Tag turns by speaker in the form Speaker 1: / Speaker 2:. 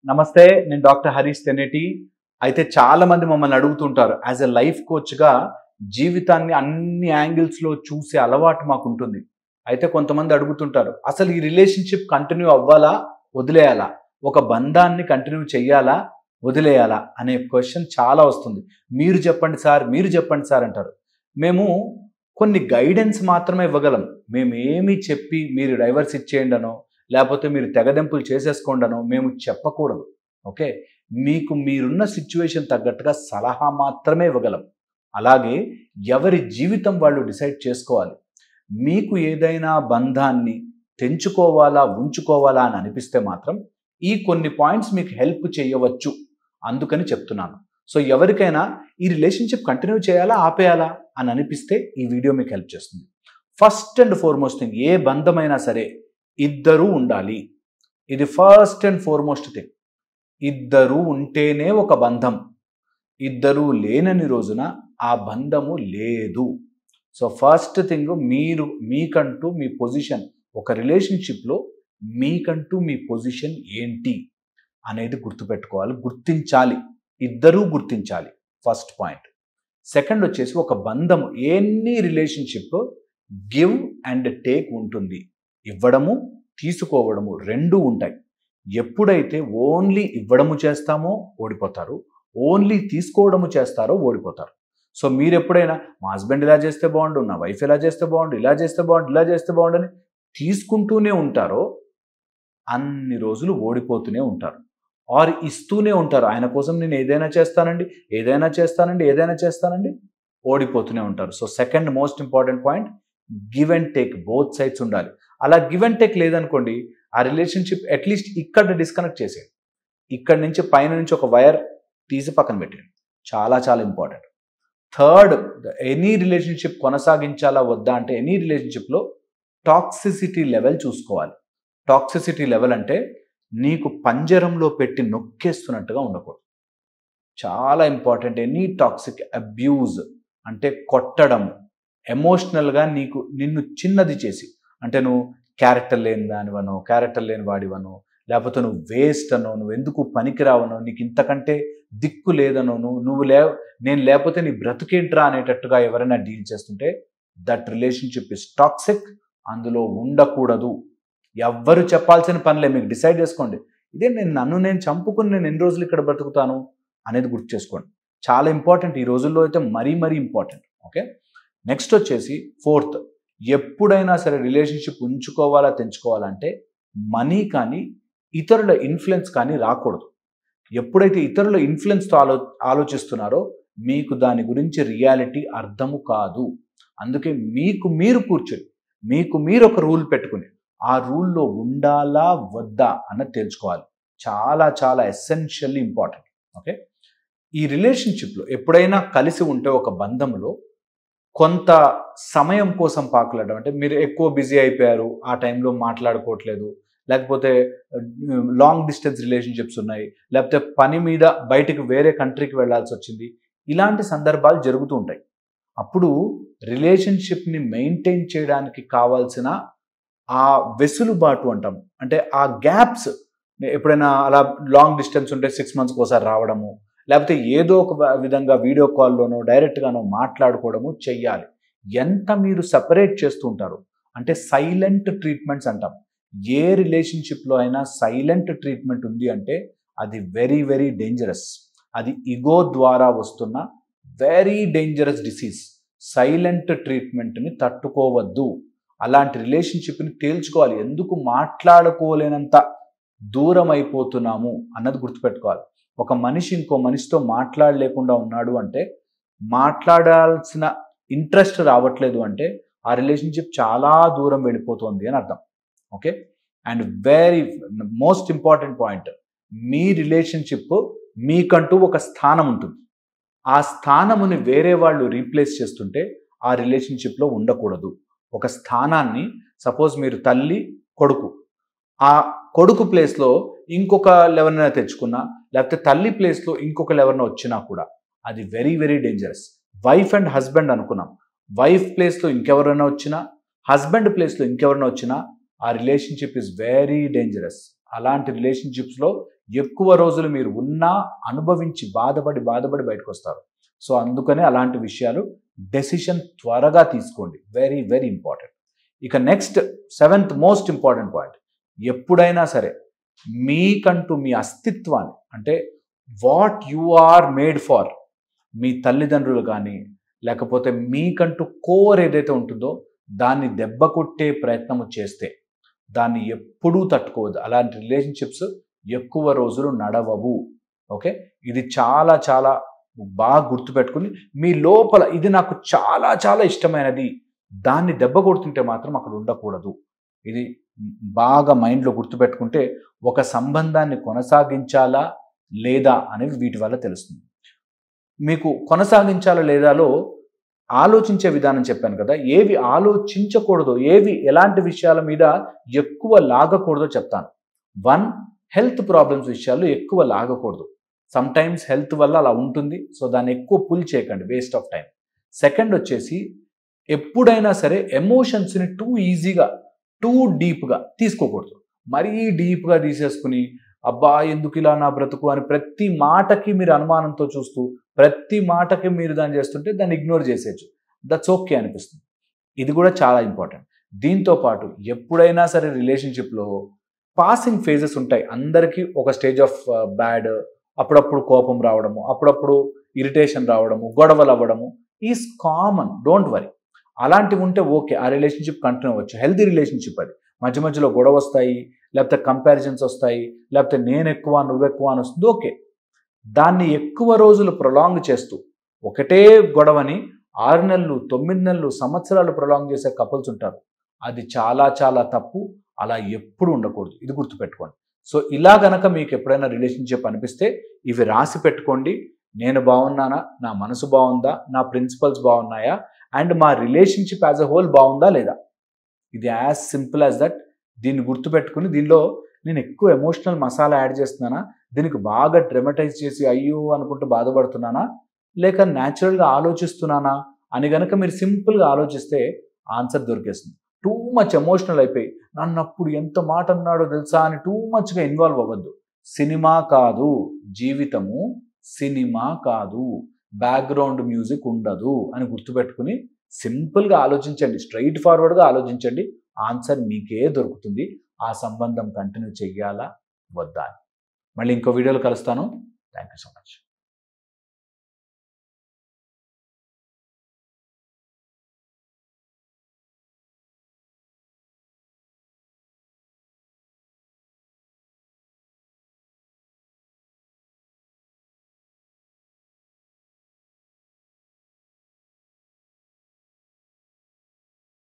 Speaker 1: నమస్తే, నేను డాక్టర్ హరీష్ తెనేటి. అయితే చాలా మంది మమ్మల్ని అడుగుతుంటారు, యాజ్ ఎ లైఫ్ కోచ్గా జీవితాన్ని అన్ని యాంగిల్స్లో చూసే అలవాటు మాకు ఉంటుంది. అయితే కొంతమంది అడుగుతుంటారు, అసలు ఈ రిలేషన్షిప్ కంటిన్యూ అవ్వాలా, వదిలేయాలా, ఒక బంధాన్ని కంటిన్యూ చేయాలా, వదిలేయాలా అనే క్వశ్చన్ చాలా వస్తుంది. మీరు చెప్పండి సార్, మీరు చెప్పండి సార్ అంటారు. మేము కొన్ని గైడెన్స్ మాత్రమే ఇవ్వగలం. మేమేమి చెప్పి మీరు డైవర్స్ ఇచ్చేయండి అనో, లేకపోతే మీరు తెగదెంపులు చేసేసుకోండనో మేము చెప్పకూడదు. ఓకే, మీకు మీరున్న సిచ్యువేషన్ తగ్గట్టుగా సలహా మాత్రమే ఇవ్వగలం. అలాగే ఎవరి జీవితం వాళ్ళు డిసైడ్ చేసుకోవాలి. మీకు ఏదైనా బంధాన్ని తెంచుకోవాలా, ఉంచుకోవాలా అని అనిపిస్తే మాత్రం ఈ కొన్ని పాయింట్స్ మీకు హెల్ప్ చేయవచ్చు, అందుకని చెప్తున్నాను. సో ఎవరికైనా ఈ రిలేషన్షిప్ కంటిన్యూ చేయాలా, ఆపేయాలా అని అనిపిస్తే ఈ వీడియో మీకు హెల్ప్ చేస్తుంది. ఫస్ట్ అండ్ ఫార్మోస్ట్ థింగ్, ఏ బంధమైనా సరే ఇద్దరూ ఉండాలి. ఇది ఫస్ట్ అండ్ ఫార్మోస్ట్ థింగ్. ఇద్దరూ ఉంటేనే ఒక బంధం. ఇద్దరూ లేనని రోజున ఆ బంధము లేదు. సో ఫస్ట్ థింగ్, మీకంటూ మీ పొజిషన్, ఒక రిలేషన్షిప్లో మీకంటూ మీ పొజిషన్ ఏంటి అనేది గుర్తుపెట్టుకోవాలి, గుర్తించాలి. ఇద్దరూ గుర్తించాలి, ఫస్ట్ పాయింట్. సెకండ్ వచ్చేసి, ఒక బంధము, any relationship give and take ఉంటుంది. ఇవ్వడము, తీసుకోవడము రెండూ ఉంటాయి. ఎప్పుడైతే ఓన్లీ ఇవ్వడము చేస్తామో ఓడిపోతారు, ఓన్లీ తీసుకోవడము చేస్తారో ఓడిపోతారు. సో మీరు ఎప్పుడైనా మా హస్బెండ్ ఇలా చేస్తే బాగుండు, నా వైఫ్ ఇలా చేస్తే బాగుండు, ఇలా చేస్తే బాగుండు, ఇలా చేస్తే బాగుండు అని తీసుకుంటూనే ఉంటారో అన్ని రోజులు ఓడిపోతూనే ఉంటారు. ఆర్ ఇస్తూనే ఉంటారు, ఆయన కోసం నేను ఏదైనా చేస్తానండి, ఏదైనా చేస్తానండి, ఏదైనా చేస్తానండి, ఓడిపోతూనే ఉంటారు. So second most important point, give and take, both sides ఉండాలి. అలా గివ్ అండ్ టేక్ లేదనుకోండి, ఆ రిలేషన్షిప్ అట్లీస్ట్ ఇక్కడ డిస్కనెక్ట్ చేసేయండి. ఇక్కడి నుంచి పైన నుంచి ఒక వైర్ తీసి పక్కన పెట్టండి. చాలా చాలా ఇంపార్టెంట్. థర్డ్, ఎనీ రిలేషన్షిప్ కొనసాగించాలా వద్దా అంటే, ఎనీ రిలేషన్షిప్లో టాక్సిసిటీ లెవెల్ చూసుకోవాలి. టాక్సిసిటీ లెవెల్ అంటే నీకు పంజరంలో పెట్టి నొక్కేస్తున్నట్టుగా ఉండకూడదు. చాలా ఇంపార్టెంట్. ఎనీ టాక్సిక్ అబ్యూజ్ అంటే కొట్టడం, ఎమోషనల్గా నిన్ను చిన్నది చేసి, అంటే నువ్వు క్యారెక్టర్ లేని దానివనో, క్యారెక్టర్ లేని వాడివనో, లేకపోతే నువ్వు వేస్ట్ అనో, నువ్వు ఎందుకు పనికిరావనో, నీకు ఇంతకంటే దిక్కు లేదనో, నేను లేకపోతే నీ బ్రతుకేంట్రా అనేటట్టుగా ఎవరైనా డీల్ చేస్తుంటే దట్ రిలేషన్షిప్ ఇస్ టాక్సిక్. అందులో ఉండకూడదు. ఎవ్వరు చెప్పాల్సిన పనిలే, మీకు డిసైడ్ చేసుకోండి. ఇదే నేను చంపుకుని నేను ఎన్ని రోజులు ఇక్కడ బ్రతుకుతాను అనేది గుర్తు చేసుకోండి. చాలా ఇంపార్టెంట్, ఈ రోజుల్లో అయితే మరీ ఇంపార్టెంట్. ఓకే, నెక్స్ట్ వచ్చేసి ఫోర్త్, ఎప్పుడైనా సరే రిలేషన్షిప్ ఉంచుకోవాలా, తెంచుకోవాలంటే మనీ కానీ ఇతరుల ఇన్ఫ్లుయెన్స్ కానీ రాకూడదు. ఎప్పుడైతే ఇతరుల ఇన్ఫ్లుయెన్స్తో ఆలోచిస్తున్నారో మీకు దాని గురించి రియాలిటీ అర్థము కాదు. అందుకే మీరు కూర్చొని మీరు ఒక రూల్ పెట్టుకుని ఆ రూల్లో ఉండాలా వద్దా అన్నది తెలుసుకోవాలి. చాలా చాలా ఎసెన్షియల్లీ ఇంపార్టెంట్. ఓకే, ఈ రిలేషన్షిప్లో ఎప్పుడైనా కలిసి ఉంటే ఒక బంధంలో కొంత సమయం కోసం పాకులాడడం, అంటే మీరు ఎక్కువ బిజీ అయిపోయారు, ఆ టైంలో మాట్లాడుకోవట్లేదు, లేకపోతే లాంగ్ డిస్టెన్స్ రిలేషన్షిప్స్ ఉన్నాయి, లేకపోతే పని మీద బయటకు వేరే కంట్రీకి వెళ్ళాల్సి వచ్చింది, ఇలాంటి సందర్భాలు జరుగుతూ ఉంటాయి. అప్పుడు రిలేషన్షిప్ని మెయింటైన్ చేయడానికి కావాల్సిన ఆ వెసులుబాటు అంటాం, అంటే ఆ గ్యాప్స్, ఎప్పుడైనా అలా లాంగ్ డిస్టెన్స్ ఉంటే 6 months ఒకసారి రావడము, లేకపోతే ఏదో ఒక విధంగా వీడియో కాల్లోనో డైరెక్ట్గానో మాట్లాడుకోవడము చెయ్యాలి. ఎంత మీరు సపరేట్ చేస్తూ ఉంటారు అంటే సైలెంట్ ట్రీట్మెంట్స్ అంటాం. ఏ రిలేషన్షిప్లో అయినా సైలెంట్ ట్రీట్మెంట్ ఉంది అంటే అది వెరీ వెరీ డేంజరస్. అది ఇగో ద్వారా వస్తున్న వెరీ డేంజరస్ డిసీజ్. సైలెంట్ ట్రీట్మెంట్ని తట్టుకోవద్దు. అలాంటి రిలేషన్షిప్ని తేల్చుకోవాలి. ఎందుకు మాట్లాడుకోలేనంత దూరం అయిపోతున్నాము అన్నది గుర్తుపెట్టుకోవాలి. ఒక మనిషి ఇంకో మనిషితో మాట్లాడలేకుండా ఉన్నాడు అంటే, మాట్లాడాల్సిన ఇంట్రెస్ట్ రావట్లేదు అంటే ఆ రిలేషన్షిప్ చాలా దూరం వెళ్ళిపోతుంది అని అర్థం. Okay, and very most important point, me relationship మీకంటూ ఒక స్థానం ఉంటుంది. ఆ స్థానముని వేరే వాళ్ళు రీప్లేస్ చేస్తుంటే ఆ రిలేషన్షిప్లో ఉండకూడదు. ఒక స్థానాన్ని, సపోజ్ మీరు తల్లి కొడుకు, ఆ కొడుకు ప్లేస్లో ఇంకొక ఎవరినైనా తెచ్చుకున్నా, లేకపోతే తల్లి ప్లేస్లో ఇంకొకరు ఎవరైనా వచ్చినా కూడా అది very very dangerous. Wife and husband అనుకున్నాం, వైఫ్ ప్లేస్లో ఇంకెవరైనా వచ్చినా, హస్బెండ్ ప్లేస్లో ఇంకెవరైనా వచ్చినా ఆ రిలేషన్షిప్ ఇస్ వెరీ డేంజరస్. అలాంటి రిలేషన్షిప్స్లో ఎక్కువ రోజులు మీరు ఉన్నా అనుభవించి బాధపడి బయటకు వస్తారు. సో అందుకనే అలాంటి విషయాలు డెసిషన్ త్వరగా తీసుకోండి. Very very important. ఇక next 7th most important point, ఎప్పుడైనా సరే మీకంటూ మీ అస్తిత్వాన్ని, అంటే what you are made for, మీ తల్లిదండ్రులు కానీ లేకపోతే మీకంటూ కోర్ ఏదైతే ఉంటుందో దాన్ని దెబ్బ కొట్టే ప్రయత్నము చేస్తే దాన్ని ఎప్పుడూ తట్టుకోవద్దు. అలాంటి రిలేషన్షిప్స్ ఎక్కువ రోజులు నడవవు. ఓకే, ఇది చాలా చాలా బాగా గుర్తుపెట్టుకుని మీ లోపల ఇది నాకు చాలా చాలా ఇష్టమైనది దాన్ని దెబ్బ కొడుతుంటే మాత్రం అక్కడ ఉండకూడదు. ఇది బాగా మైండ్లో గుర్తుపెట్టుకుంటే ఒక సంబంధాన్ని కొనసాగించాలా లేదా అనేది వీటి వల్ల తెలుస్తుంది. మీకు కొనసాగించాలా లేదాలో ఆలోచించే విధానం చెప్పాను కదా, ఏవి ఆలోచించకూడదో, ఏవి ఎలాంటి విషయాల మీద ఎక్కువ లాగకూడదో చెప్తాను. 1, హెల్త్ ప్రాబ్లమ్స్ విషయాల్లో ఎక్కువ లాగకూడదు. సమ్ టైమ్స్ హెల్త్ వల్ల అలా ఉంటుంది, సో దాన్ని ఎక్కువ పుల్ చేయకండి, వేస్ట్ ఆఫ్ టైం. సెకండ్ వచ్చేసి ఎప్పుడైనా సరే ఎమోషన్స్ని టూ ఈజీగా టూ డీప్గా తీసుకోకూడదు. మరీ డీప్గా తీసేసుకుని అబ్బా ఎందుకు ఇలా నా బ్రతుకు అని ప్రతి మాటకి మీరు అనుమానంతో చూస్తూ ప్రతి మాటకి మీరు దాన్ని చేస్తుంటే దాన్ని ఇగ్నోర్ చేసేయచ్చు. దట్స్ ఓకే అనిపిస్తుంది. ఇది కూడా చాలా ఇంపార్టెంట్. దీంతో పాటు ఎప్పుడైనా సరే రిలేషన్షిప్లో పాసింగ్ ఫేజెస్ ఉంటాయి. అందరికీ ఒక స్టేజ్ ఆఫ్ బ్యాడ్, అప్పుడప్పుడు కోపం రావడము, అప్పుడప్పుడు ఇరిటేషన్ రావడము, గొడవలు అవ్వడము ఈజ్ కామన్. Don't worry. అలాంటివి ఉంటే ఓకే, ఆ రిలేషన్షిప్ కంటిన్యూ అవ్వచ్చు. హెల్తీ రిలేషన్షిప్ అది. మధ్య మధ్యలో గొడవ వస్తాయి, లేకపోతే కంపారిజన్స్ వస్తాయి, లేకపోతే నేను ఎక్కువ నువ్వు ఎక్కువ అని వస్తుంది, ఓకే. దాన్ని ఎక్కువ రోజులు ప్రొలాంగ్ చేస్తూ ఒకటే గొడవని 6 నెలలు 9 నెలలు సంవత్సరాలు ప్రొలాంగ్ చేసే కపుల్స్ ఉంటారు. అది చాలా చాలా తప్పు. అలా ఎప్పుడు ఉండకూడదు. ఇది గుర్తుపెట్టుకోండి. సో ఇలా గనక మీకు ఎప్పుడైనా రిలేషన్షిప్ అనిపిస్తే ఇవి రాసి పెట్టుకోండి. నేను బాగున్నానా, నా మనసు బాగుందా, నా ప్రిన్సిపల్స్ బాగున్నాయా, అండ్ మా రిలేషన్షిప్ యాజ్ అ హోల్ బాగుందా లేదా. ఇది యాజ్ సింపుల్ యాజ్ దట్. దీన్ని గుర్తుపెట్టుకుని దీనిలో నేను ఎక్కువ ఎమోషనల్ మసాలా యాడ్ చేస్తున్నానా, దీనికి బాగా డ్రమటైజ్ చేసి అయ్యో అనుకుంటూ బాధపడుతున్నానా, లేక న్యాచురల్గా ఆలోచిస్తున్నానా అని కనుక మీరు సింపుల్గా ఆలోచిస్తే ఆన్సర్ దొరికేస్తుంది. టూ మచ్ ఎమోషనల్ అయిపోయి నన్నప్పుడు ఎంత మాట అన్నాడో తెలుసా అని టూ మచ్గా ఇన్వాల్వ్ అవ్వద్దు. సినిమా కాదు జీవితము, సినిమా కాదు, బ్యాక్గ్రౌండ్ మ్యూజిక్ ఉండదు అని గుర్తుపెట్టుకుని సింపుల్గా ఆలోచించండి, స్ట్రైట్ ఫార్వర్డ్గా ఆలోచించండి. ఆన్సర్ మీకే దొరుకుతుంది. ఆ సంబంధం కంటిన్యూ చెయ్యాలా వద్దా అని. మళ్ళీ ఇంకో వీడియోలో కలుస్తాను. Thank you so much.